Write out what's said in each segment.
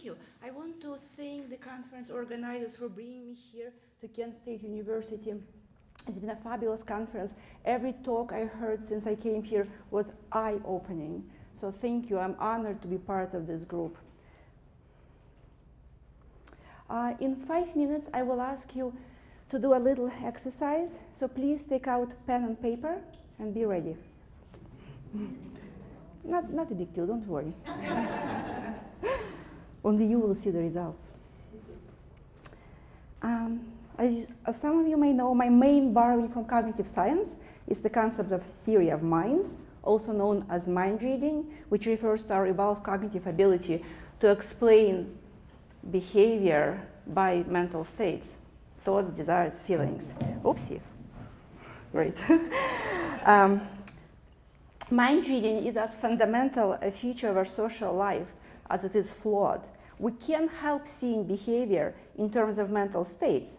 Thank you. I want to thank the conference organizers for bringing me here to Kent State University. It's been a fabulous conference. Every talk I heard since I came here was eye-opening. So thank you. I'm honored to be part of this group. In 5 minutes, I will ask you to do a little exercise. So please take out pen and paper and be ready. Not a big deal, don't worry. Only you will see the results. As some of you may know, my main borrowing from cognitive science is the concept of theory of mind, also known as mind reading, which refers to our evolved cognitive ability to explain behavior by mental states, thoughts, desires, feelings. Oopsie. Great. Mind reading is as fundamental a feature of our social life as it is flawed. We can't help seeing behavior in terms of mental states.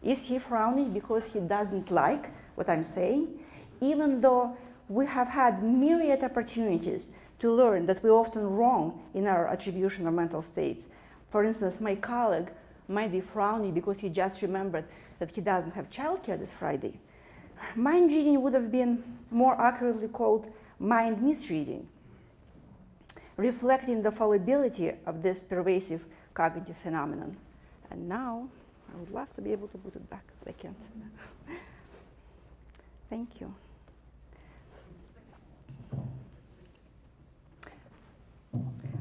Is he frowning because he doesn't like what I'm saying? Even though we have had myriad opportunities to learn that we're often wrong in our attribution of mental states. For instance, my colleague might be frowning because he just remembered that he doesn't have childcare this Friday. Mind reading would have been more accurately called mind misreading, reflecting the fallibility of this pervasive cognitive phenomenon. And now, I would love to be able to put it back, but I can't. Thank you.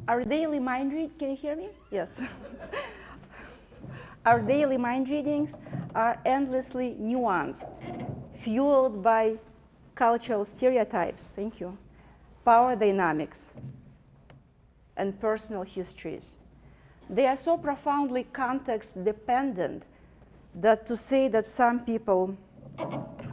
Our daily mind read, can you hear me? Yes. Our daily mind readings are endlessly nuanced, fueled by cultural stereotypes, thank you, power dynamics, and personal histories. They are so profoundly context-dependent that to say that some people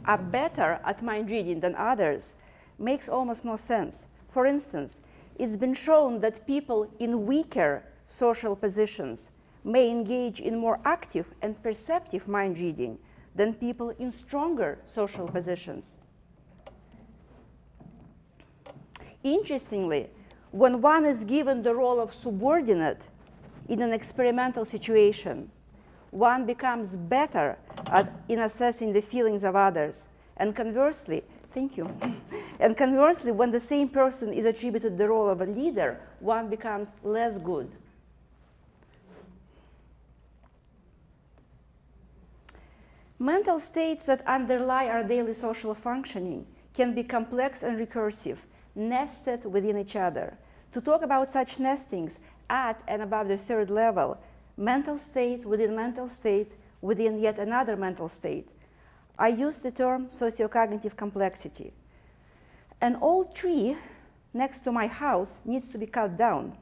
are better at mind reading than others makes almost no sense. For instance, it's been shown that people in weaker social positions may engage in more active and perceptive mind reading than people in stronger social positions. Interestingly, when one is given the role of subordinate in an experimental situation, one becomes better in assessing the feelings of others. And conversely, thank you. And conversely, when the same person is attributed the role of a leader, one becomes less good. Mental states that underlie our daily social functioning can be complex and recursive, nested within each other. To talk about such nestings at and above the third level, mental state within yet another mental state, I use the term sociocognitive complexity. An old tree next to my house needs to be cut down,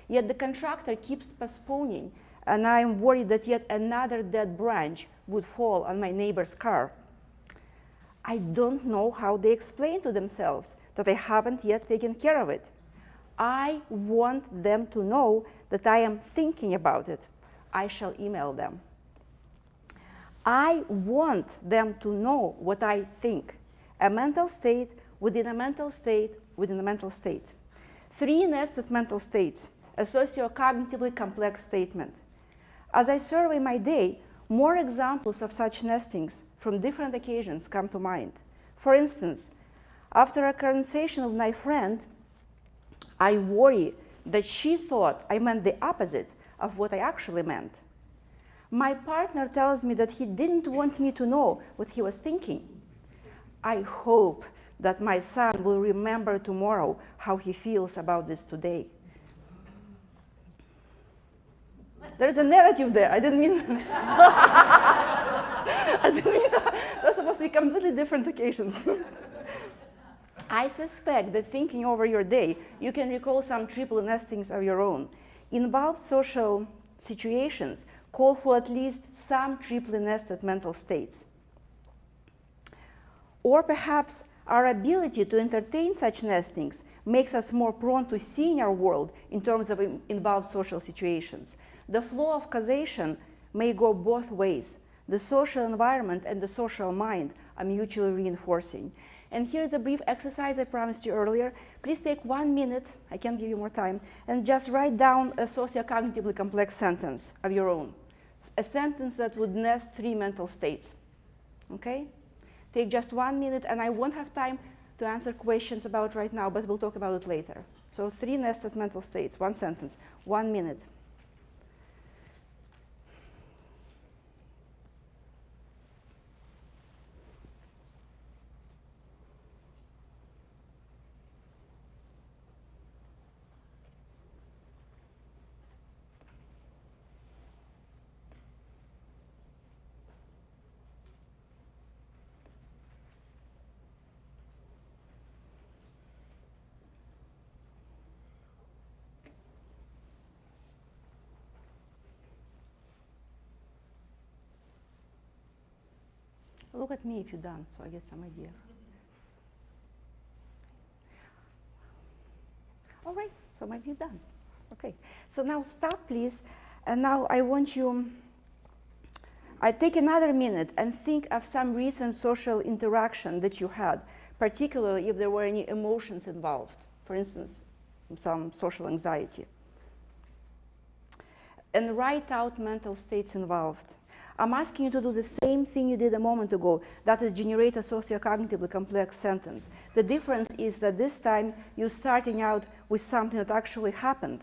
yet the contractor keeps postponing, and I'm worried that yet another dead branch would fall on my neighbor's car. I don't know how they explain to themselves that I haven't yet taken care of it. I want them to know that I am thinking about it. I shall email them. I want them to know what I think. A mental state within a mental state within a mental state. 3 nested mental states, a sociocognitively complex statement. As I survey my day, more examples of such nestings from different occasions come to mind. For instance, after a conversation with my friend, I worry that she thought I meant the opposite of what I actually meant. My partner tells me that he didn't want me to know what he was thinking. I hope that my son will remember tomorrow how he feels about this today. There's a narrative there. I didn't mean those are supposed to be completely different occasions. I suspect that thinking over your day, you can recall some triple nestings of your own. Involved social situations call for at least some triply nested mental states. Or perhaps our ability to entertain such nestings makes us more prone to seeing our world in terms of involved social situations. The flow of causation may go both ways. The social environment and the social mind are mutually reinforcing. And here's a brief exercise I promised you earlier. Please take 1 minute, I can't give you more time, and just write down a socio-cognitively complex sentence of your own. A sentence that would nest 3 mental states, okay? Take just 1 minute, and I won't have time to answer questions about right now, but we'll talk about it later. So 3 nested mental states, 1 sentence, 1 minute. Look at me if you're done, so I get some idea. All right, so maybe you're done. Okay, so now stop, please. And now I want you, I take another minute and think of some recent social interaction that you had, particularly if there were any emotions involved, for instance, some social anxiety. And write out mental states involved. I'm asking you to do the same thing you did a moment ago, that is generate a socio-cognitively complex sentence. The difference is that this time you're starting out with something that actually happened,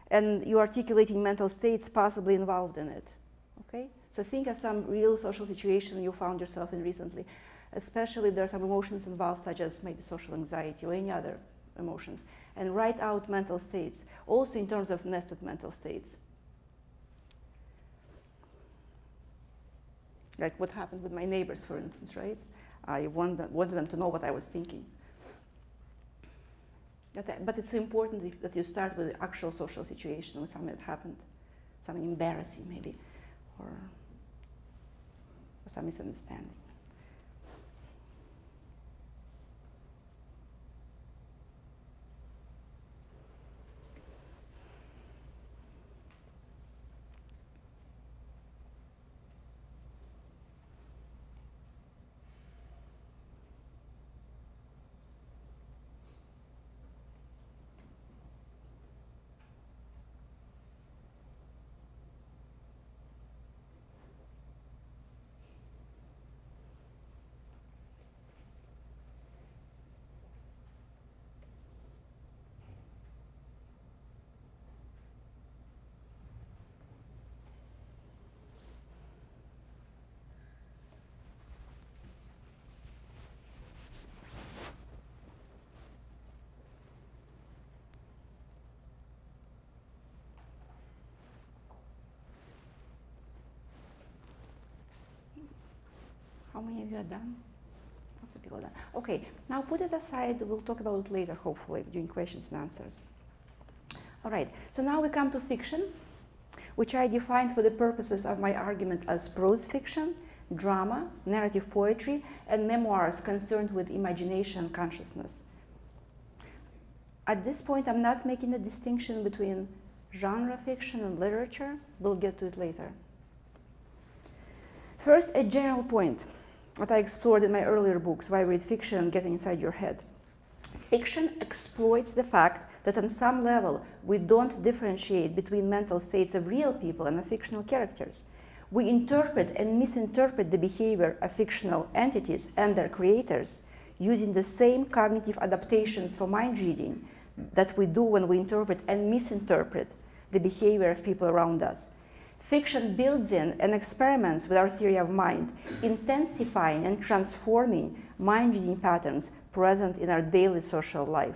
and you're articulating mental states possibly involved in it, okay? So think of some real social situation you found yourself in recently, especially if there are some emotions involved, such as maybe social anxiety or any other emotions, and write out mental states, also in terms of nested mental states. Like what happened with my neighbors, for instance, right? I wanted them to know what I was thinking. But it's important that you start with the actual social situation, with something that happened, something embarrassing maybe, or some misunderstanding. How many of you are done? Lots of people are done. Okay, now put it aside. We'll talk about it later, hopefully, during questions and answers. All right, so now we come to fiction, which I defined for the purposes of my argument as prose fiction, drama, narrative poetry, and memoirs concerned with imagination and consciousness. At this point, I'm not making a distinction between genre fiction and literature. We'll get to it later. First, a general point that I explored in my earlier books, Why Read Fiction and Getting Inside Your Head. Fiction exploits the fact that on some level we don't differentiate between mental states of real people and of fictional characters. We interpret and misinterpret the behavior of fictional entities and their creators using the same cognitive adaptations for mind reading that we do when we interpret and misinterpret the behavior of people around us. Fiction builds in and experiments with our theory of mind, intensifying and transforming mind-reading patterns present in our daily social life.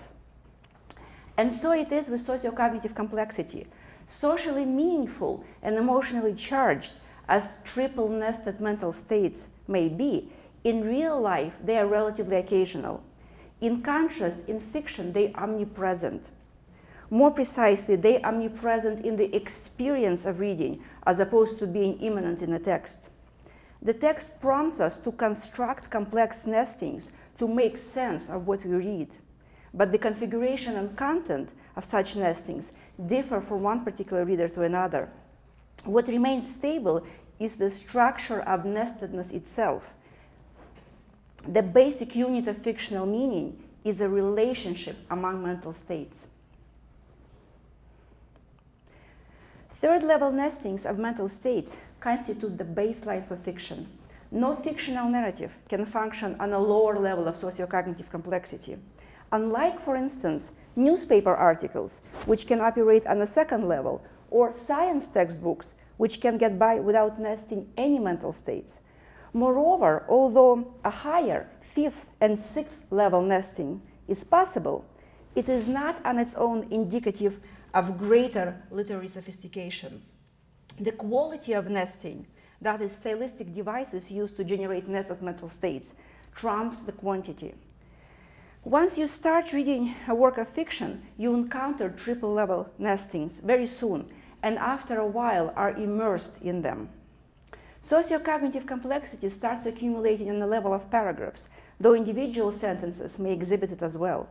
And so it is with socio-cognitive complexity. Socially meaningful and emotionally charged as triple-nested mental states may be, in real life they are relatively occasional. In contrast, in fiction they are omnipresent. More precisely, they are omnipresent in the experience of reading, as opposed to being immanent in the text. The text prompts us to construct complex nestings to make sense of what we read. But the configuration and content of such nestings differ from one particular reader to another. What remains stable is the structure of nestedness itself. the basic unit of fictional meaning is a relationship among mental states. Third-level nestings of mental states constitute the baseline for fiction. No fictional narrative can function on a lower level of sociocognitive complexity. Unlike, for instance, newspaper articles, which can operate on a second level, or science textbooks, which can get by without nesting any mental states. Moreover, although a higher fifth and sixth level nesting is possible, it is not on its own indicative of greater literary sophistication. The quality of nesting, that is, stylistic devices used to generate nested mental states, trumps the quantity. Once you start reading a work of fiction, you encounter triple-level nestings very soon, and after a while are immersed in them. Sociocognitive complexity starts accumulating on the level of paragraphs, though individual sentences may exhibit it as well.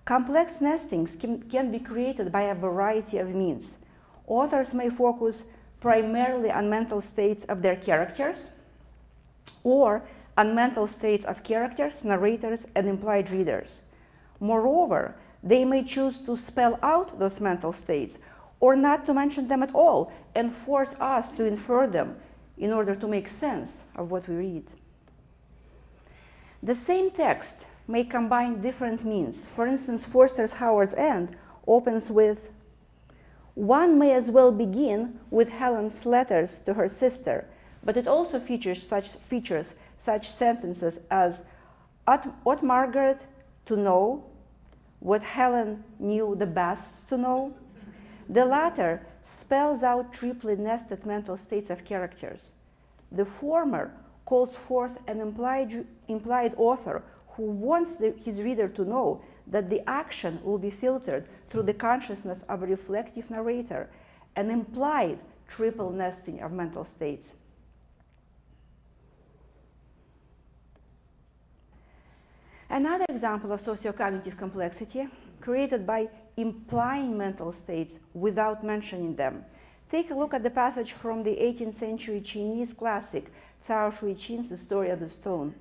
Complex nestings can be created by a variety of means. Authors may focus primarily on mental states of their characters, or on mental states of characters, narrators, and implied readers. Moreover, they may choose to spell out those mental states, or not to mention them at all, and force us to infer them in order to make sense of what we read. The same text may combine different means. For instance, Forster's Howard's End opens with, "One may as well begin with Helen's letters to her sister," but it also features such sentences as, "Ought Margaret to know what Helen knew the best to know?" The latter spells out triply nested mental states of characters. The former calls forth an implied author who wants his reader to know that the action will be filtered through the consciousness of a reflective narrator, an implied triple nesting of mental states. Another example of sociocognitive complexity, created by implying mental states without mentioning them. Take a look at the passage from the 18th century Chinese classic, Cao Shuiqin's The Story of the Stone.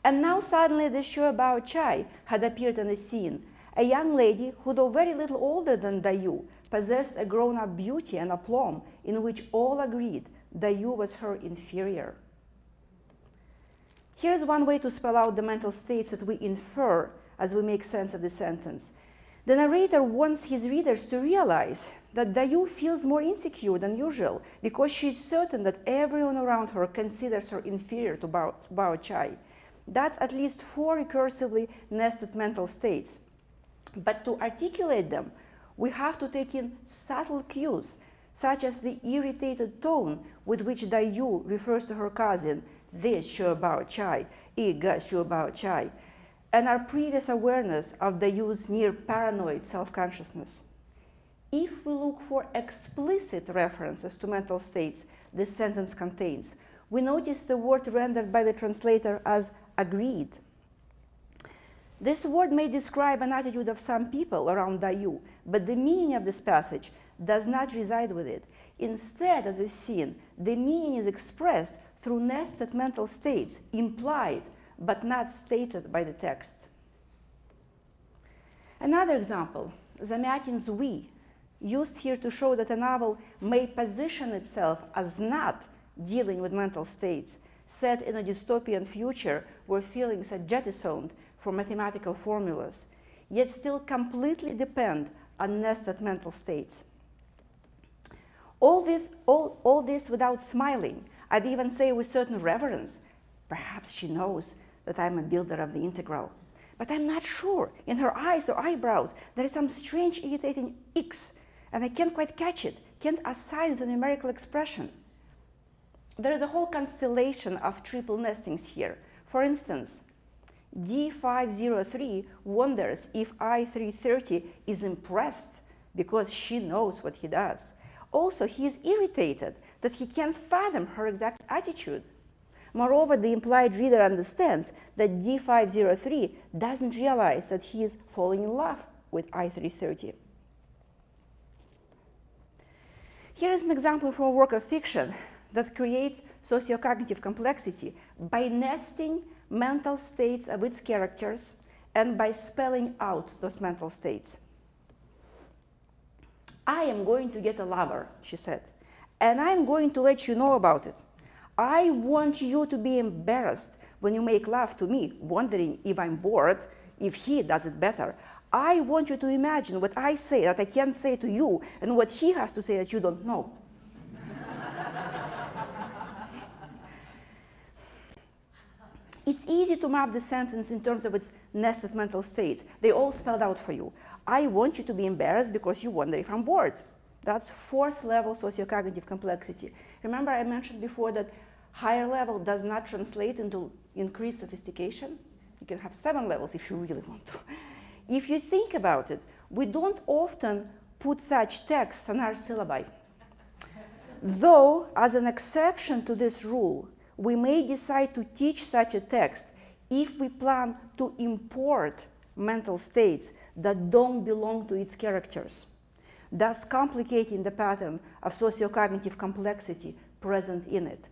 And now suddenly the Shu Bao Chai had appeared on the scene, a young lady who, though very little older than Dayu, possessed a grown-up beauty and aplomb in which all agreed Dayu was her inferior. Here's one way to spell out the mental states that we infer as we make sense of the sentence. The narrator wants his readers to realize that Dayu feels more insecure than usual because she's certain that everyone around her considers her inferior to Bao Chai. That's at least 4 recursively nested mental states. But to articulate them, we have to take in subtle cues, such as the irritated tone with which Dayu refers to her cousin, "This Shu Bao Chai, 一个Shu Bao Chai," and our previous awareness of Dayu's near paranoid self-consciousness. If we look for explicit references to mental states the sentence contains, we notice the word rendered by the translator as agreed. This word may describe an attitude of some people around Dayu, but the meaning of this passage does not reside with it. Instead, as we've seen, the meaning is expressed through nested mental states, implied but not stated by the text. Another example, Zamyatin's "We," used here to show that a novel may position itself as not dealing with mental states, set in a dystopian future where feelings are jettisoned for mathematical formulas, yet still completely depend on nested mental states. All this without smiling, I'd even say with certain reverence. Perhaps she knows that I'm a builder of the integral, but I'm not sure. In her eyes or eyebrows, there is some strange irritating X, and I can't quite catch it, can't assign it a numerical expression. There is a whole constellation of triple nestings here. For instance, D503 wonders if I330 is impressed because she knows what he does. Also, he is irritated that he can't fathom her exact attitude. Moreover, the implied reader understands that D503 doesn't realize that he is falling in love with I330. Here is an example from a work of fiction that creates sociocognitive complexity by nesting mental states of its characters and by spelling out those mental states. I am going to get a lover, she said, and I'm going to let you know about it. I want you to be embarrassed when you make love to me, wondering if I'm bored, if he does it better. I want you to imagine what I say that I can't say to you and what he has to say that you don't know. It's easy to map the sentence in terms of its nested mental states. They all spelled out for you. I want you to be embarrassed because you wonder if I'm bored. That's fourth level sociocognitive complexity. Remember I mentioned before that higher level does not translate into increased sophistication? You can have 7 levels if you really want to. If you think about it, we don't often put such texts on our syllabi. Though, as an exception to this rule, we may decide to teach such a text if we plan to import mental states that don't belong to its characters, thus complicating the pattern of sociocognitive complexity present in it.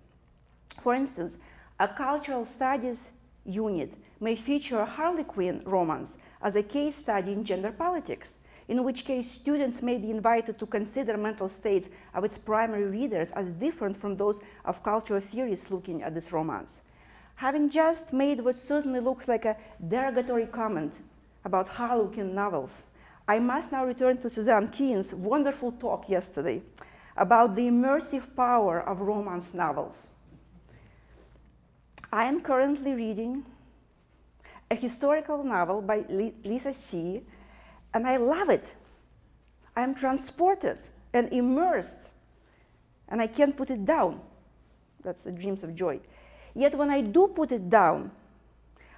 For instance, a cultural studies unit may feature a Harlequin romance as a case study in gender politics, in which case students may be invited to consider mental states of its primary readers as different from those of cultural theorists looking at this romance. Having just made what certainly looks like a derogatory comment about Harlequin novels, I must now return to Suzanne Keen's wonderful talk yesterday about the immersive power of romance novels. I am currently reading a historical novel by Lisa C., and I love it. I am transported and immersed, and I can't put it down. That's the dreams of joy. Yet when I do put it down,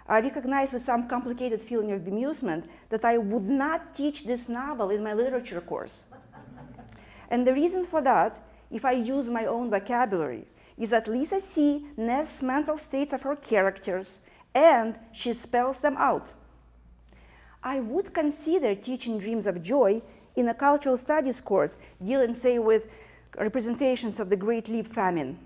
I recognize with some complicated feeling of bemusement that I would not teach this novel in my literature course. And the reason for that, if I use my own vocabulary, is that Lisa C. nests mental states of her characters and she spells them out. I would consider teaching Dreams of Joy in a cultural studies course dealing, say, with representations of the Great Leap famine.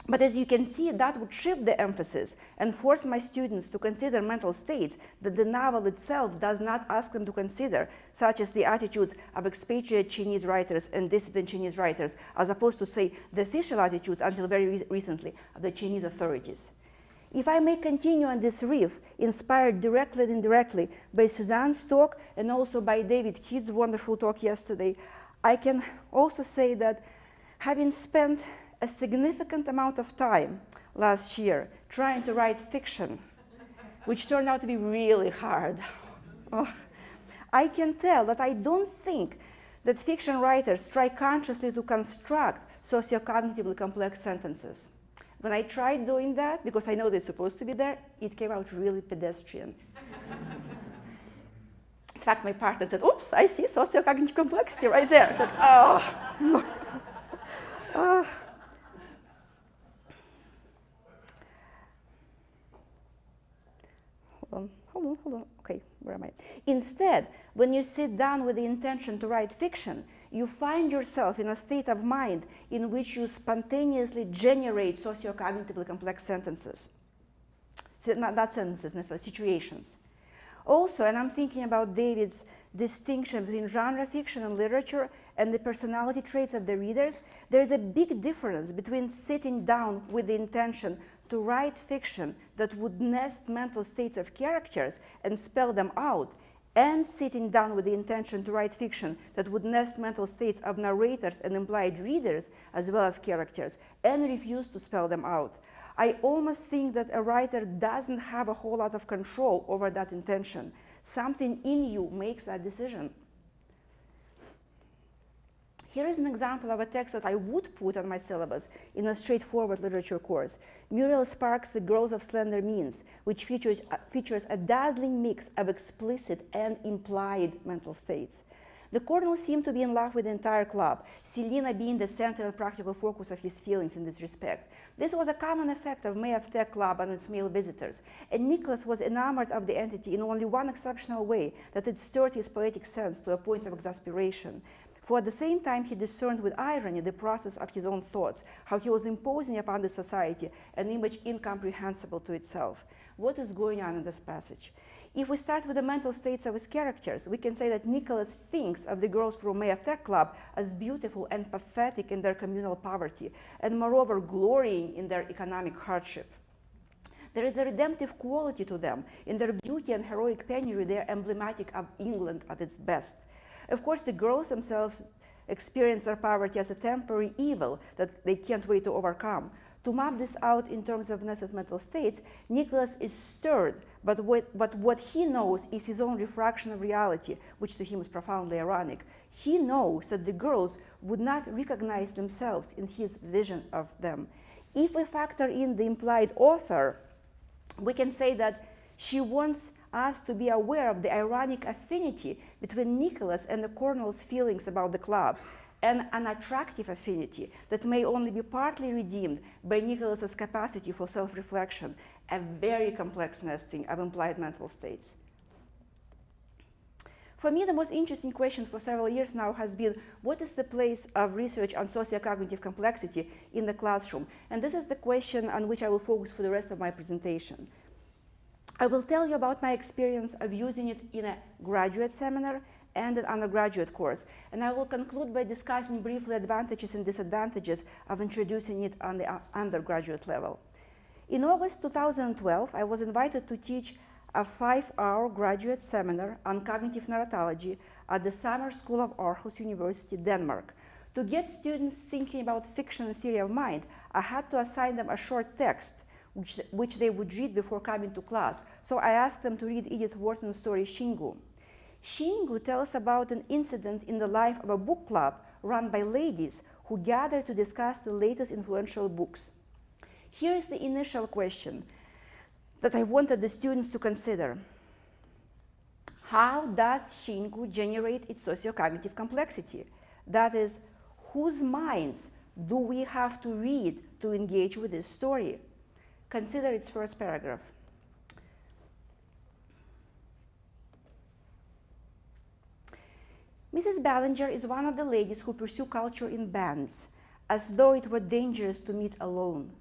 But as you can see, that would shift the emphasis and force my students to consider mental states that the novel itself does not ask them to consider, such as the attitudes of expatriate Chinese writers and dissident Chinese writers, as opposed to, say, the official attitudes until very recently of the Chinese authorities. If I may continue on this riff, inspired directly and indirectly by Suzanne's talk and also by David Kidd's wonderful talk yesterday, I can also say that having spent a significant amount of time last year trying to write fiction, which turned out to be really hard, I can tell that I don't think that fiction writers try consciously to construct sociocognitively complex sentences. When I tried doing that, because I know they're supposed to be there, it came out really pedestrian. In fact, my partner said, oops, I see sociocognitive complexity right there. I said, oh. Hold on, okay, where am I? Instead, when you sit down with the intention to write fiction, you find yourself in a state of mind in which you spontaneously generate sociocognitively complex sentences. So not sentences, necessarily, situations. Also, and I'm thinking about David's distinction between genre fiction and literature and the personality traits of the readers, there's a big difference between sitting down with the intention to write fiction that would nest mental states of characters and spell them out, and sitting down with the intention to write fiction that would nest mental states of narrators and implied readers as well as characters, and refuse to spell them out. I almost think that a writer doesn't have a whole lot of control over that intention. Something in you makes that decision. Here is an example of a text that I would put on my syllabus in a straightforward literature course. Muriel Sparks' The Girls of Slender Means, which features a dazzling mix of explicit and implied mental states. The Cornells seem to be in love with the entire club, Selina being the center and practical focus of his feelings in this respect. This was a common effect of May of Tech Club and its male visitors, and Nicholas was enamored of the entity in only one exceptional way, that it stirred his poetic sense to a point of exasperation. For at the same time, he discerned with irony the process of his own thoughts, how he was imposing upon the society an image incomprehensible to itself. What is going on in this passage? If we start with the mental states of his characters, we can say that Nicholas thinks of the girls from May of Tech Club as beautiful and pathetic in their communal poverty, and moreover glorying in their economic hardship. There is a redemptive quality to them. In their beauty and heroic penury, they are emblematic of England at its best. Of course, the girls themselves experience their poverty as a temporary evil that they can't wait to overcome. To map this out in terms of nested mental states, Nicholas is stirred, but what he knows is his own refraction of reality, which to him is profoundly ironic. He knows that the girls would not recognize themselves in his vision of them. If we factor in the implied author, we can say that she wants us to be aware of the ironic affinity between Nicholas and the Cornell's feelings about the club, and an attractive affinity that may only be partly redeemed by Nicholas's capacity for self-reflection, a very complex nesting of implied mental states. For me, the most interesting question for several years now has been, what is the place of research on sociocognitive complexity in the classroom? And this is the question on which I will focus for the rest of my presentation. I will tell you about my experience of using it in a graduate seminar and an undergraduate course, and I will conclude by discussing briefly advantages and disadvantages of introducing it on the undergraduate level. In August 2012, I was invited to teach a 5-hour graduate seminar on cognitive narratology at the Summer School of Aarhus University, Denmark. To get students thinking about fiction and theory of mind, I had to assign them a short text which they would read before coming to class. So I asked them to read Edith Wharton's story Shingu. Shingu tells about an incident in the life of a book club run by ladies who gather to discuss the latest influential books. Here is the initial question that I wanted the students to consider. How does Shingu generate its sociocognitive complexity? That is, whose minds do we have to read to engage with this story? Consider its first paragraph. Mrs. Ballinger is one of the ladies who pursue culture in bands, as though it were dangerous to meet alone.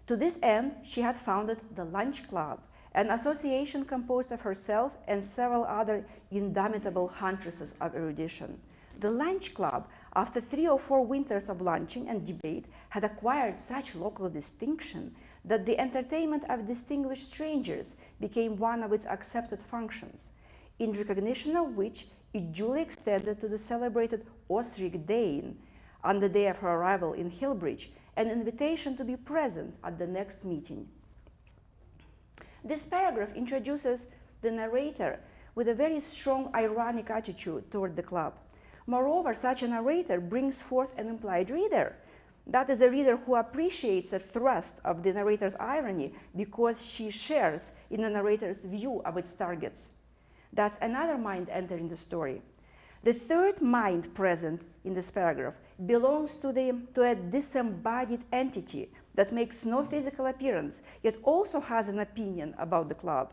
To this end, she had founded the Lunch Club, an association composed of herself and several other indomitable huntresses of erudition. The Lunch Club, after 3 or 4 winters of lunching and debate, had acquired such local distinction that the entertainment of distinguished strangers became one of its accepted functions, in recognition of which it duly extended to the celebrated Osric Dane, on the day of her arrival in Hillbridge, an invitation to be present at the next meeting. This paragraph introduces the narrator with a very strong ironic attitude toward the club. Moreover, such a narrator brings forth an implied reader. That is a reader who appreciates the thrust of the narrator's irony because she shares in the narrator's view of its targets. That's another mind entering the story. The third mind present in this paragraph belongs to a disembodied entity that makes no physical appearance, yet also has an opinion about the club.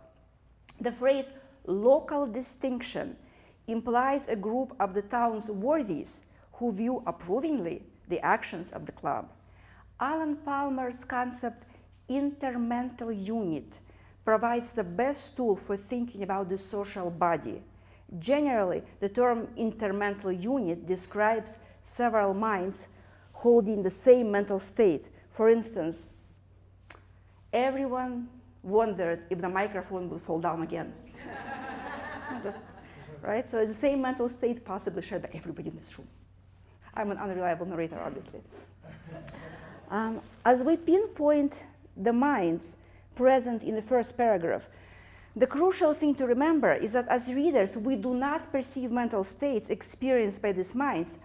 The phrase local distinction implies a group of the town's worthies who view approvingly the actions of the club. Alan Palmer's concept intermental unit provides the best tool for thinking about the social body. Generally, the term intermental unit describes several minds holding the same mental state. For instance, everyone wondered if the microphone would fall down again. Right? So the same mental state possibly shared by everybody in this room. I'm an unreliable narrator, obviously. As we pinpoint the minds present in the first paragraph, the crucial thing to remember is that as readers, we do not perceive mental states experienced by these minds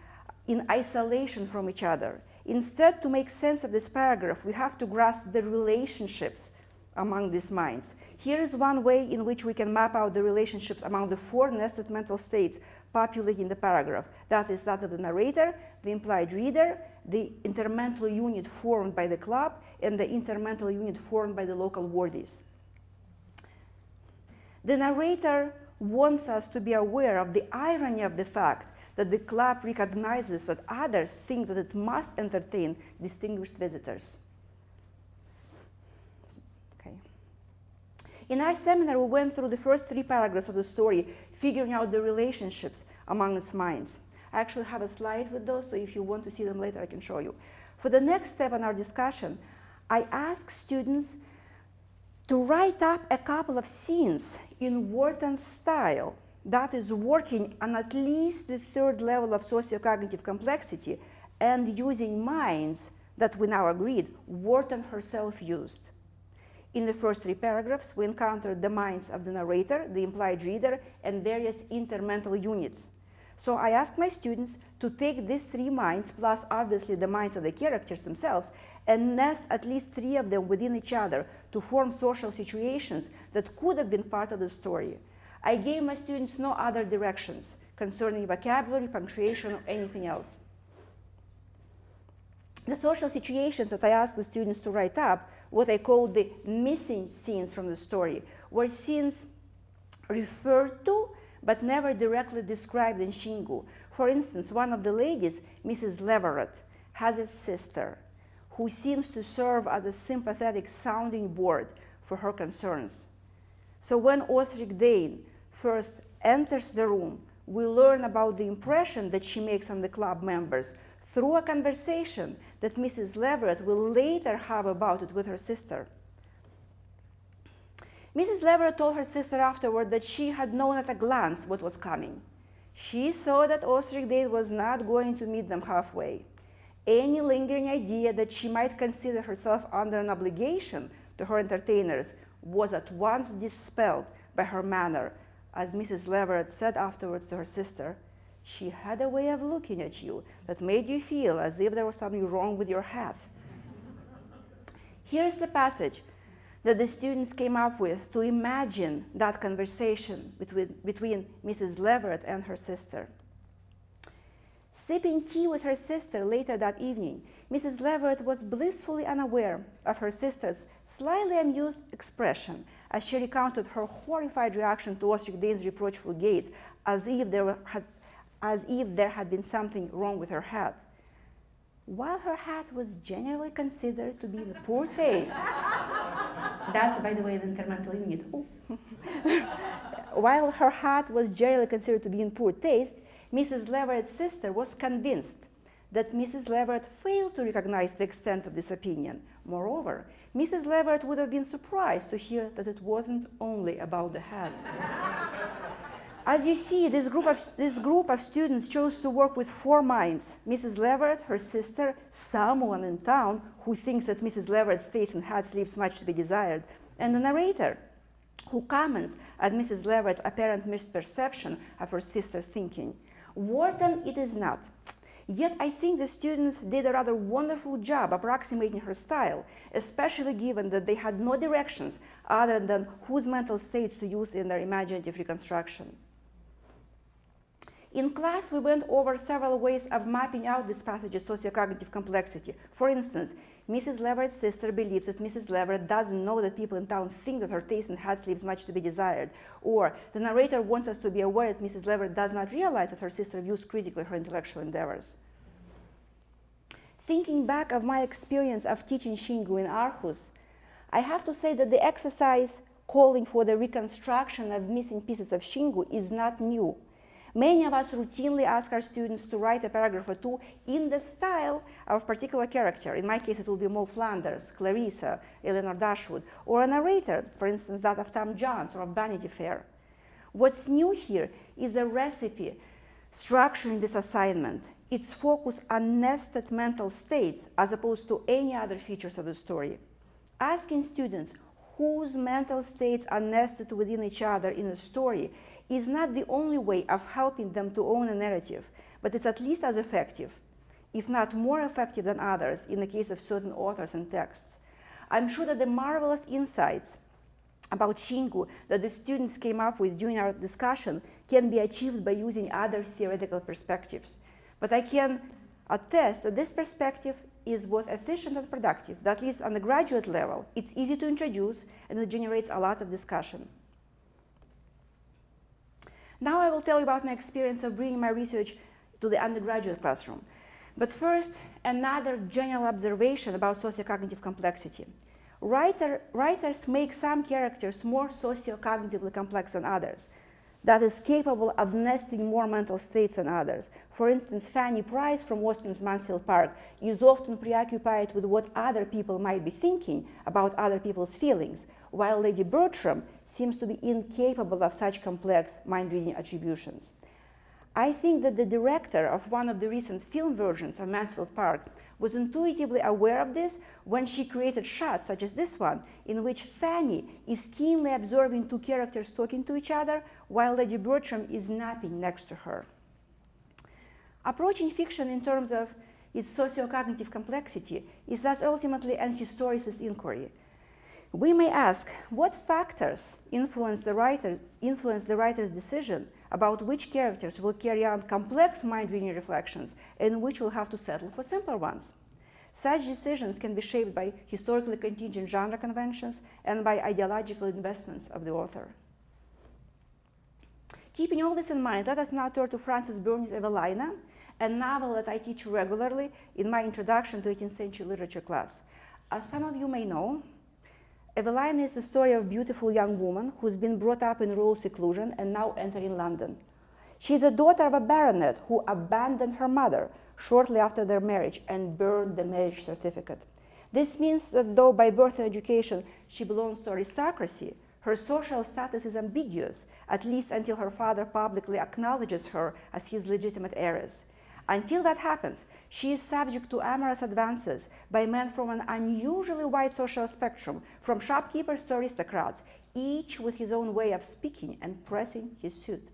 in isolation from each other. Instead, to make sense of this paragraph, we have to grasp the relationships among these minds. Here is one way in which we can map out the relationships among the 4 nested mental states populating the paragraph. That is that of the narrator, the implied reader, the intermental unit formed by the club, and the intermental unit formed by the local worthies. The narrator wants us to be aware of the irony of the fact that the club recognizes that others think that it must entertain distinguished visitors. Okay. In our seminar, we went through the first 3 paragraphs of the story, figuring out the relationships among its minds. I actually have a slide with those, so if you want to see them later, I can show you. For the next step in our discussion, I asked students to write up a couple of scenes in Wharton style that is working on at least the 3rd level of sociocognitive complexity and using minds that we now agreed Wharton herself used. In the first 3 paragraphs, we encountered the minds of the narrator, the implied reader, and various intermental units. So I asked my students to take these 3 minds, plus obviously the minds of the characters themselves, and nest at least 3 of them within each other to form social situations that could have been part of the story. I gave my students no other directions concerning vocabulary, punctuation, or anything else. The social situations that I asked the students to write up, what I call the missing scenes from the story, were scenes referred to but never directly described in Shingu. For instance, one of the ladies, Mrs. Leverett, has a sister who seems to serve as a sympathetic sounding board for her concerns. So when Osric Dane first enters the room, we learn about the impression that she makes on the club members through a conversation that Mrs. Leverett will later have about it with her sister. Mrs. Leverett told her sister afterward that she had known at a glance what was coming. She saw that Osric Dane was not going to meet them halfway. Any lingering idea that she might consider herself under an obligation to her entertainers was at once dispelled by her manner. As Mrs. Leverett said afterwards to her sister, she had a way of looking at you that made you feel as if there was something wrong with your hat. Here's the passage that the students came up with to imagine that conversation between Mrs. Leverett and her sister. Sipping tea with her sister later that evening, Mrs. Leverett was blissfully unaware of her sister's slightly amused expression as she recounted her horrified reaction to Osric Dane's reproachful gaze, as if there had been something wrong with her hat. While her hat was generally considered to be in poor taste, that's, by the way, the intermental unit. While her hat was generally considered to be in poor taste, Mrs. Leverett's sister was convinced that Mrs. Leverett failed to recognize the extent of this opinion. Moreover, Mrs. Leverett would have been surprised to hear that it wasn't only about the hat. As you see, this group of students chose to work with 4 minds: Mrs. Leverett, her sister, someone in town who thinks that Mrs. Leverett's taste in hats leaves much to be desired, and the narrator, who comments on Mrs. Leverett's apparent misperception of her sister's thinking. Wharton it is not. Yet I think the students did a rather wonderful job approximating her style, especially given that they had no directions other than whose mental states to use in their imaginative reconstruction. In class, we went over several ways of mapping out this passage's sociocognitive complexity. For instance, Mrs. Leverett's sister believes that Mrs. Leverett doesn't know that people in town think that her taste in hats leaves much to be desired. Or the narrator wants us to be aware that Mrs. Leverett does not realize that her sister views critically her intellectual endeavors. Thinking back of my experience of teaching Shingu in Aarhus, I have to say that the exercise calling for the reconstruction of missing pieces of Shingu is not new. Many of us routinely ask our students to write a paragraph or 2 in the style of a particular character. In my case, it will be Mo Flanders, Clarissa, Eleanor Dashwood, or a narrator, for instance, that of Tom Jones or of Vanity Fair. What's new here is a recipe structuring this assignment. Its focus on nested mental states as opposed to any other features of the story. Asking students whose mental states are nested within each other in a story is not the only way of helping them to own a narrative, but it's at least as effective, if not more effective than others in the case of certain authors and texts. I'm sure that the marvelous insights about Shingu that the students came up with during our discussion can be achieved by using other theoretical perspectives. But I can attest that this perspective is both efficient and productive, that at least on the graduate level, it's easy to introduce and it generates a lot of discussion. Now I will tell you about my experience of bringing my research to the undergraduate classroom. But first, another general observation about sociocognitive complexity. Writers make some characters more sociocognitively complex than others, that is capable of nesting more mental states than others. For instance, Fanny Price from Austen's Mansfield Park is often preoccupied with what other people might be thinking about other people's feelings, while Lady Bertram seems to be incapable of such complex mind-reading attributions. I think that the director of one of the recent film versions of Mansfield Park was intuitively aware of this when she created shots such as this one, in which Fanny is keenly observing two characters talking to each other while Lady Bertram is napping next to her. Approaching fiction in terms of its sociocognitive complexity is thus ultimately an historicist inquiry. We may ask, what factors influence the writer's decision about which characters will carry on complex mind-reading reflections and which will have to settle for simpler ones? Such decisions can be shaped by historically contingent genre conventions and by ideological investments of the author. Keeping all this in mind, let us now turn to Frances Burney's Evelina, a novel that I teach regularly in my introduction to 18th century literature class. As some of you may know, Evelina is the story of a beautiful young woman who's been brought up in rural seclusion and now entering London. She is the daughter of a baronet who abandoned her mother shortly after their marriage and burned the marriage certificate. This means that though by birth and education she belongs to aristocracy, her social status is ambiguous, at least until her father publicly acknowledges her as his legitimate heiress. Until that happens, she is subject to amorous advances by men from an unusually wide social spectrum, from shopkeepers to aristocrats, each with his own way of speaking and pressing his suit.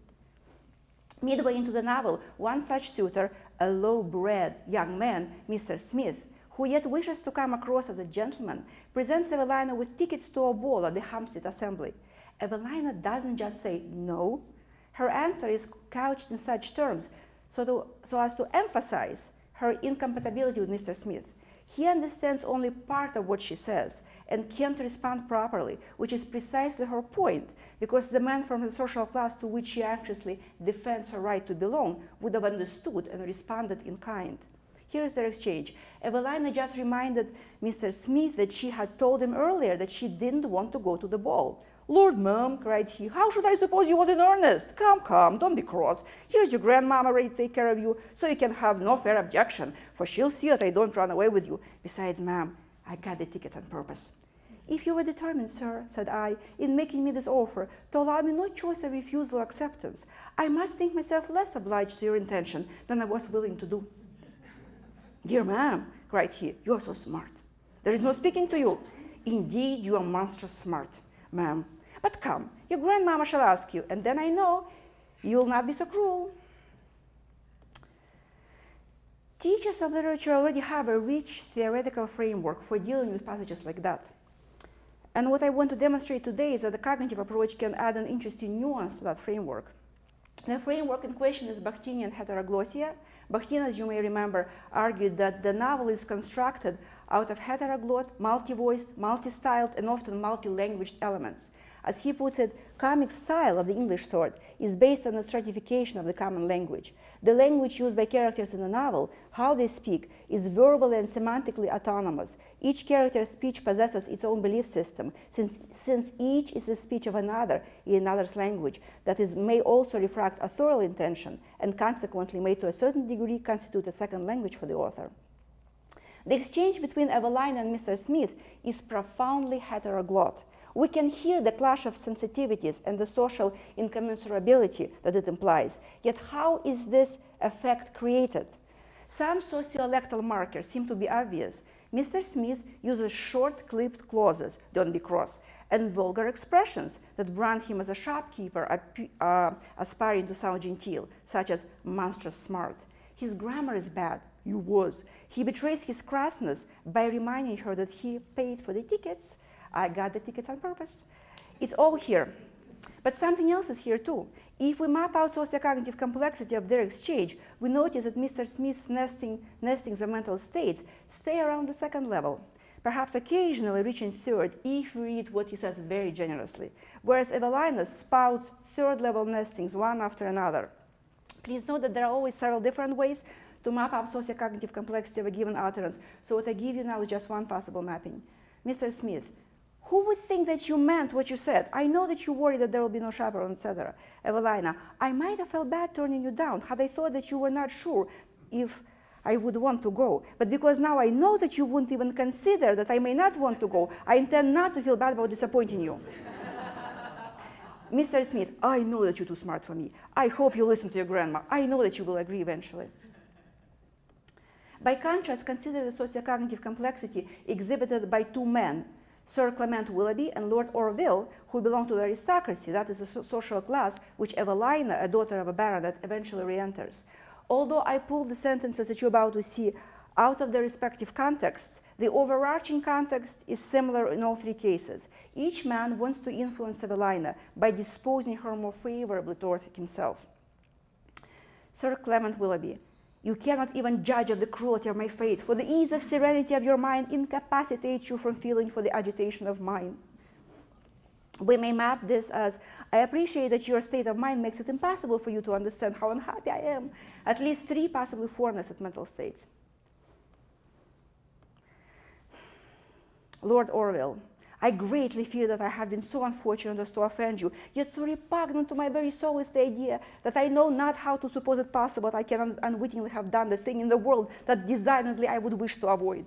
Midway into the novel, one such suitor, a low-bred young man, Mr. Smith, who yet wishes to come across as a gentleman, presents Evelina with tickets to a ball at the Hampstead Assembly. Evelina doesn't just say no. Her answer is couched in such terms so as to emphasize her incompatibility with Mr. Smith. He understands only part of what she says and can't respond properly, which is precisely her point, because the man from the social class to which she anxiously defends her right to belong would have understood and responded in kind. Here's their exchange. Evelina just reminded Mr. Smith that she had told him earlier that she didn't want to go to the ball. "Lord, ma'am," cried he, "how should I suppose you was in earnest? Come, come, don't be cross. Here's your grandmama ready to take care of you, so you can have no fair objection, for she'll see that I don't run away with you. Besides, ma'am, I got the tickets on purpose." "If you were determined, sir," said I, "in making me this offer, to allow me no choice of refusal or acceptance, I must think myself less obliged to your intention than I was willing to do." "Dear ma'am," cried he, "you are so smart. There is no speaking to you. Indeed, you are monstrous smart, ma'am. But come, your grandmama shall ask you, and then I know you will not be so cruel." Teachers of literature already have a rich theoretical framework for dealing with passages like that. And what I want to demonstrate today is that the cognitive approach can add an interesting nuance to that framework. The framework in question is Bakhtinian heteroglossia. Bakhtin, as you may remember, argued that the novel is constructed out of heteroglot, multi-voiced, multi-styled, and often multi-languaged elements. As he puts it, comic style of the English sort is based on the stratification of the common language. The language used by characters in the novel, how they speak, is verbally and semantically autonomous. Each character's speech possesses its own belief system, since each is the speech of another in another's language, that is, may also refract authorial intention, and consequently may to a certain degree constitute a second language for the author. The exchange between Evelina and Mr. Smith is profoundly heteroglot. We can hear the clash of sensitivities and the social incommensurability that it implies. Yet how is this effect created? Some sociolectal markers seem to be obvious. Mr. Smith uses short, clipped clauses, "don't be cross," and vulgar expressions that brand him as a shopkeeper aspiring to sound genteel, such as monstrous smart. His grammar is bad. "You was." He betrays his crassness by reminding her that he paid for the tickets. "I got the tickets on purpose." It's all here. But something else is here too. If we map out sociocognitive complexity of their exchange, we notice that Mr. Smith's nestings of mental states stay around the second level, perhaps occasionally reaching third if we read what he says very generously, whereas Evelina spouts third-level nestings one after another. Please note that there are always several different ways to map up sociocognitive complexity of a given utterance. So what I give you now is just one possible mapping. Mr. Smith, who would think that you meant what you said? I know that you worry that there will be no chaperone, etc. Evelina, I might have felt bad turning you down had I thought that you were not sure if I would want to go. But because now I know that you wouldn't even consider that I may not want to go, I intend not to feel bad about disappointing you. Mr. Smith, I know that you're too smart for me. I hope you listen to your grandma. I know that you will agree eventually. By contrast, consider the sociocognitive complexity exhibited by two men, Sir Clement Willoughby and Lord Orville, who belong to the aristocracy, that is a social class, which Evelina, a daughter of a baronet, eventually re-enters. Although I pulled the sentences that you're about to see out of their respective contexts, the overarching context is similar in all three cases. Each man wants to influence Evelina by disposing her more favorably toward himself. Sir Clement Willoughby, you cannot even judge of the cruelty of my fate, for the ease of serenity of your mind incapacitates you from feeling for the agitation of mine. We may map this as, I appreciate that your state of mind makes it impossible for you to understand how unhappy I am. At least three, possibly four necessary mental states. Lord Orville, I greatly fear that I have been so unfortunate as to offend you, yet so repugnant to my very soul is the idea that I know not how to suppose it possible that I can unwittingly have done the thing in the world that designedly I would wish to avoid.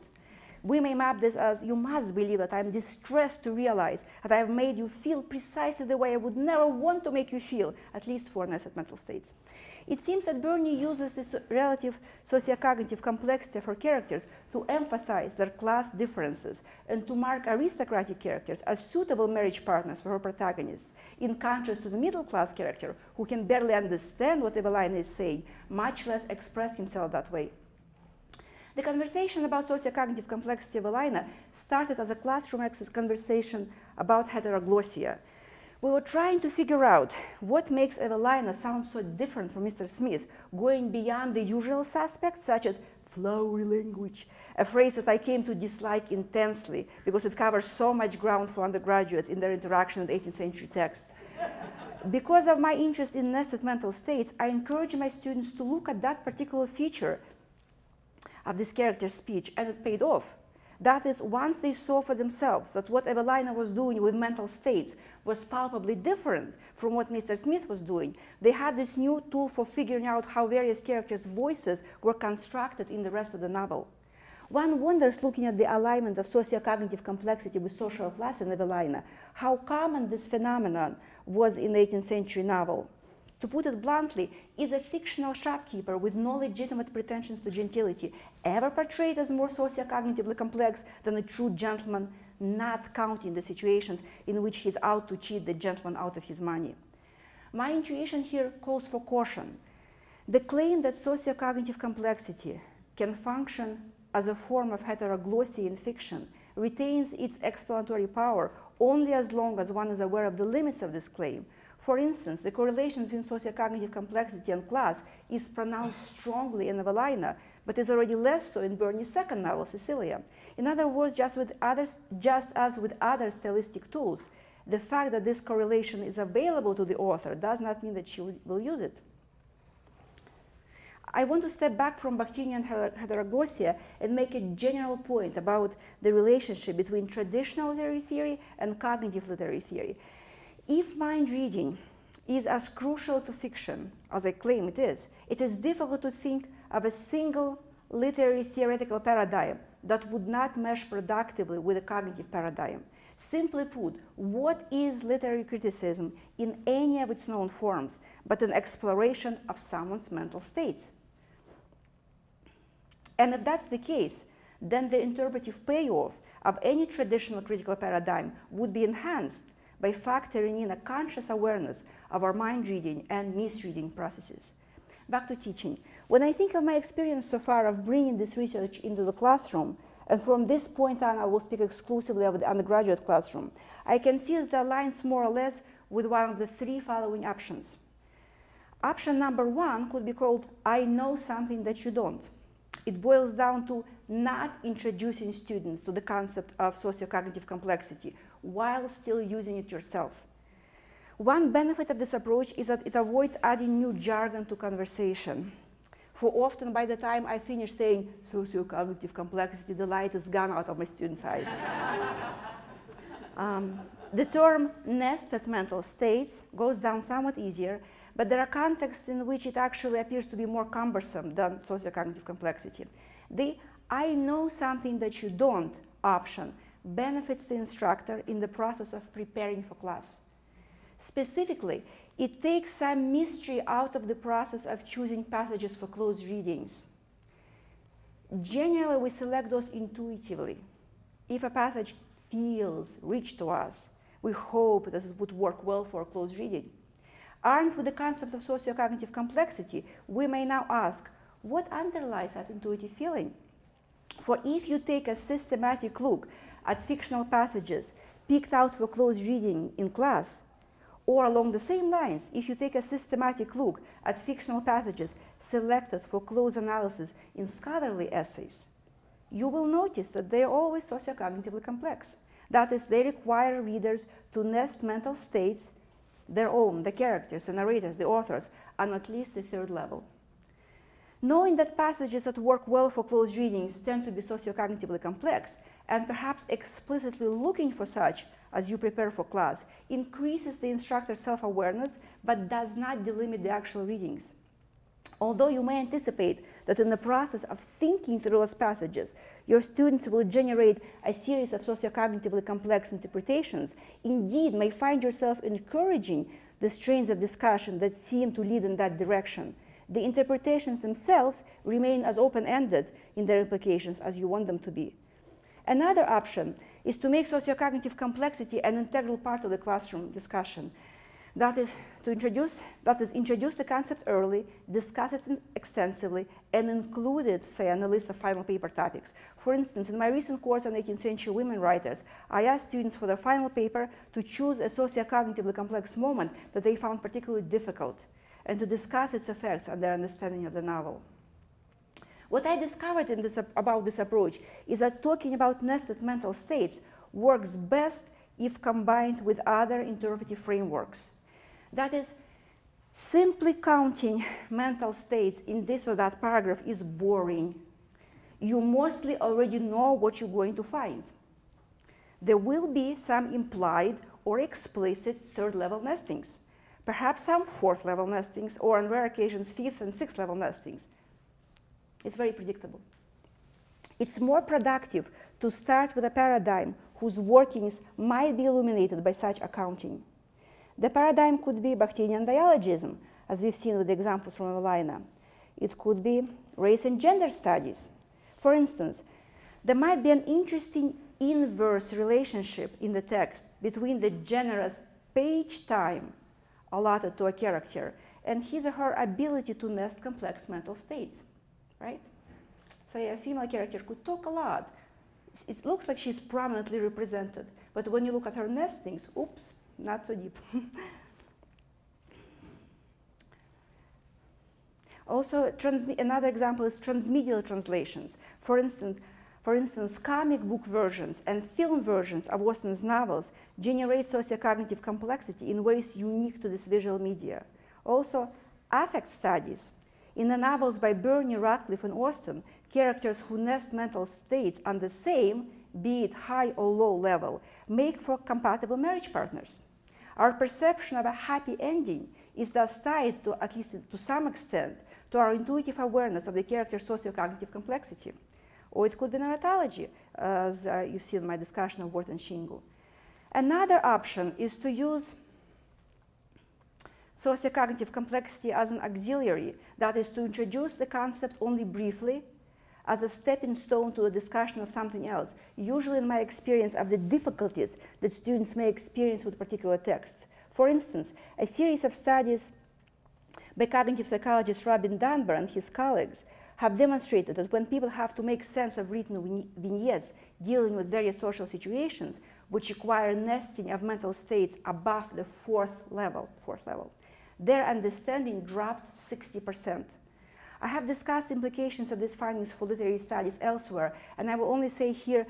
We may map this as, you must believe that I am distressed to realize that I have made you feel precisely the way I would never want to make you feel, at least four necessary mental states. It seems that Burney uses this relative sociocognitive complexity for characters to emphasize their class differences and to mark aristocratic characters as suitable marriage partners for her protagonists, in contrast to the middle-class character who can barely understand what Evelina is saying, much less express himself that way. The conversation about sociocognitive complexity of Evelina started as a classroom conversation about heteroglossia. We were trying to figure out what makes Evelina sound so different from Mr. Smith, going beyond the usual suspects, such as flowery language, a phrase that I came to dislike intensely because it covers so much ground for undergraduates in their interaction with 18th century text. Because of my interest in nested mental states, I encourage my students to look at that particular feature of this character's speech, and it paid off. That is, once they saw for themselves that what Evelina was doing with mental states was palpably different from what Mr. Smith was doing, they had this new tool for figuring out how various characters' voices were constructed in the rest of the novel. One wonders, looking at the alignment of sociocognitive complexity with social class in Evelina, how common this phenomenon was in the 18th century novel. To put it bluntly, is a fictional shopkeeper with no legitimate pretensions to gentility ever portrayed as more sociocognitively complex than a true gentleman, not counting the situations in which he's out to cheat the gentleman out of his money? My intuition here calls for caution. The claim that sociocognitive complexity can function as a form of heteroglossia in fiction retains its explanatory power only as long as one is aware of the limits of this claim. For instance, the correlation between sociocognitive complexity and class is pronounced strongly in Evelina, but is already less so in Burney's second novel, Cecilia. In other words, just as with other stylistic tools, the fact that this correlation is available to the author does not mean that she will use it. I want to step back from Bakhtinian heteroglossia and make a general point about the relationship between traditional literary theory and cognitive literary theory. If mind reading is as crucial to fiction as I claim it is difficult to think of a single literary theoretical paradigm that would not mesh productively with a cognitive paradigm. Simply put, what is literary criticism in any of its known forms but an exploration of someone's mental states? And if that's the case, then the interpretive payoff of any traditional critical paradigm would be enhanced by factoring in a conscious awareness of our mind reading and misreading processes. Back to teaching. When I think of my experience so far of bringing this research into the classroom, and from this point on I will speak exclusively of the undergraduate classroom, I can see that it aligns more or less with one of the three following options. Option number one could be called, I know something that you don't. It boils down to not introducing students to the concept of sociocognitive complexity while still using it yourself. One benefit of this approach is that it avoids adding new jargon to conversation. For often, by the time I finish saying socio-cognitive complexity, the light is gone out of my students' eyes. The term nested mental states goes down somewhat easier, but there are contexts in which it actually appears to be more cumbersome than socio-cognitive complexity. The "I know something that you don't" option benefits the instructor in the process of preparing for class. Specifically, it takes some mystery out of the process of choosing passages for close readings. Generally, we select those intuitively. If a passage feels rich to us, we hope that it would work well for a close reading. Armed with the concept of socio-cognitive complexity, we may now ask, what underlies that intuitive feeling? For if you take a systematic look at fictional passages picked out for close reading in class, or along the same lines, if you take a systematic look at fictional passages selected for close analysis in scholarly essays, you will notice that they are always socio-cognitively complex. That is, they require readers to nest mental states, their own, the characters, the narrators, the authors, on at least the third level. Knowing that passages that work well for close readings tend to be socio-cognitively complex, and perhaps explicitly looking for such as you prepare for class, increases the instructor's self-awareness, but does not delimit the actual readings. Although you may anticipate that in the process of thinking through those passages, your students will generate a series of socio-cognitively complex interpretations, indeed may find yourself encouraging the strains of discussion that seem to lead in that direction. The interpretations themselves remain as open-ended in their implications as you want them to be. Another option is to make socio-cognitive complexity an integral part of the classroom discussion. That is, introduce the concept early, discuss it extensively, and include it, say, on a list of final paper topics. For instance, in my recent course on 18th century women writers, I asked students for their final paper to choose a socio-cognitively complex moment that they found particularly difficult, and to discuss its effects on their understanding of the novel. What I discovered about this approach is that talking about nested mental states works best if combined with other interpretive frameworks. That is, simply counting mental states in this or that paragraph is boring. You mostly already know what you're going to find. There will be some implied or explicit third-level nestings, perhaps some fourth-level nestings, or on rare occasions, fifth and sixth-level nestings. It's very predictable. It's more productive to start with a paradigm whose workings might be illuminated by such accounting. The paradigm could be Bakhtinian dialogism, as we've seen with the examples from Evelina. It could be race and gender studies. For instance, there might be an interesting inverse relationship in the text between the generous page time allotted to a character and his or her ability to nest complex mental states, right? So a female character could talk a lot. It looks like she's prominently represented, but when you look at her nestings, oops, not so deep. Also, another example is transmedial translations. For instance, comic book versions and film versions of Austen's novels generate socio-cognitive complexity in ways unique to this visual media. Also, affect studies. In the novels by Burney, Radcliffe, and Austen, characters who nest mental states on the same, be it high or low level, make for compatible marriage partners. Our perception of a happy ending is thus tied to, at least to some extent, to our intuitive awareness of the character's socio-cognitive complexity. Or it could be narratology, as you've seen in my discussion of Ward and Shingle. Another option is to use socio-cognitive complexity as an auxiliary, that is, to introduce the concept only briefly as a stepping stone to a discussion of something else, usually in my experience of the difficulties that students may experience with particular texts. For instance, a series of studies by cognitive psychologist Robin Dunbar and his colleagues have demonstrated that when people have to make sense of written vignettes dealing with various social situations, which require nesting of mental states above the fourth level, their understanding drops 60%. I have discussed implications of these findings for literary studies elsewhere, and I will only say here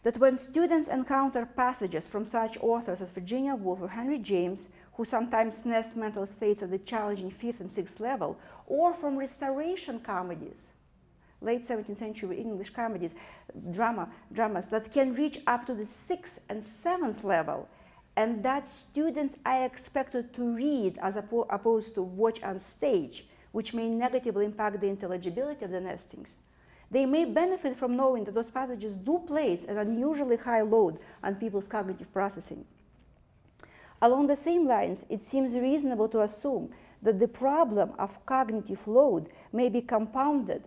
that when students encounter passages from such authors as Virginia Woolf or Henry James, who sometimes nest mental states at the challenging 5th and 6th level, or from restoration comedies, late 17th century English comedies, dramas that can reach up to the 6th and 7th level, and that students are expected to read as opposed to watch on stage, which may negatively impact the intelligibility of the nestings. They may benefit from knowing that those passages do place an unusually high load on people's cognitive processing. Along the same lines, it seems reasonable to assume that the problem of cognitive load may be compounded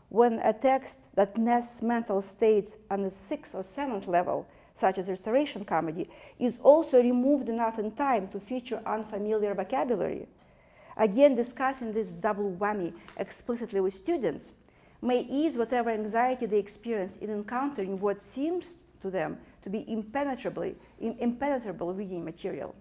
when a text that nests mental states on the 6th or 7th level, such as restoration comedy, is also removed enough in time to feature unfamiliar vocabulary. Again, discussing this double whammy explicitly with students may ease whatever anxiety they experience in encountering what seems to them to be impenetrable reading material.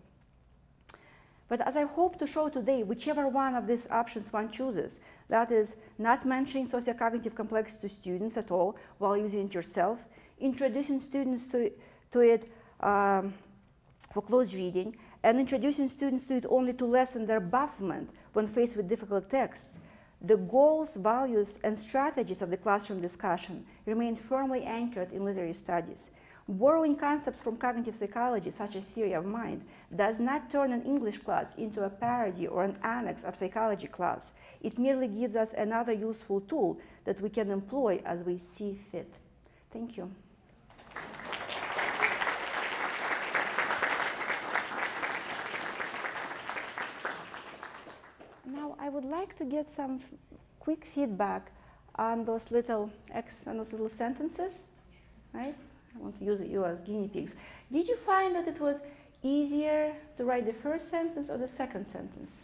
But as I hope to show today, whichever one of these options one chooses, that is, not mentioning sociocognitive complexity to students at all while using it yourself, introducing students to it for close reading, and introducing students to it only to lessen their bafflement when faced with difficult texts, the goals, values, and strategies of the classroom discussion remain firmly anchored in literary studies. Borrowing concepts from cognitive psychology, such as theory of mind, does not turn an English class into a parody or an annex of psychology class. It merely gives us another useful tool that we can employ as we see fit. Thank you. Now, I would like to get some quick feedback on those little sentences, right? I want to use you as guinea pigs. Did you find that it was easier to write the first sentence or the second sentence?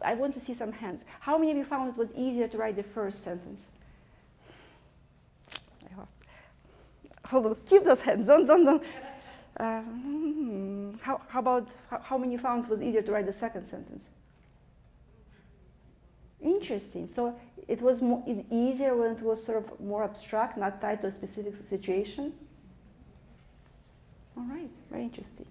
I want to see some hands. How many of you found it was easier to write the first sentence? Hold on, keep those hands, don't. How many found it was easier to write the second sentence? Interesting. So it was easier when it was sort of more abstract, not tied to a specific situation? All right, very interesting.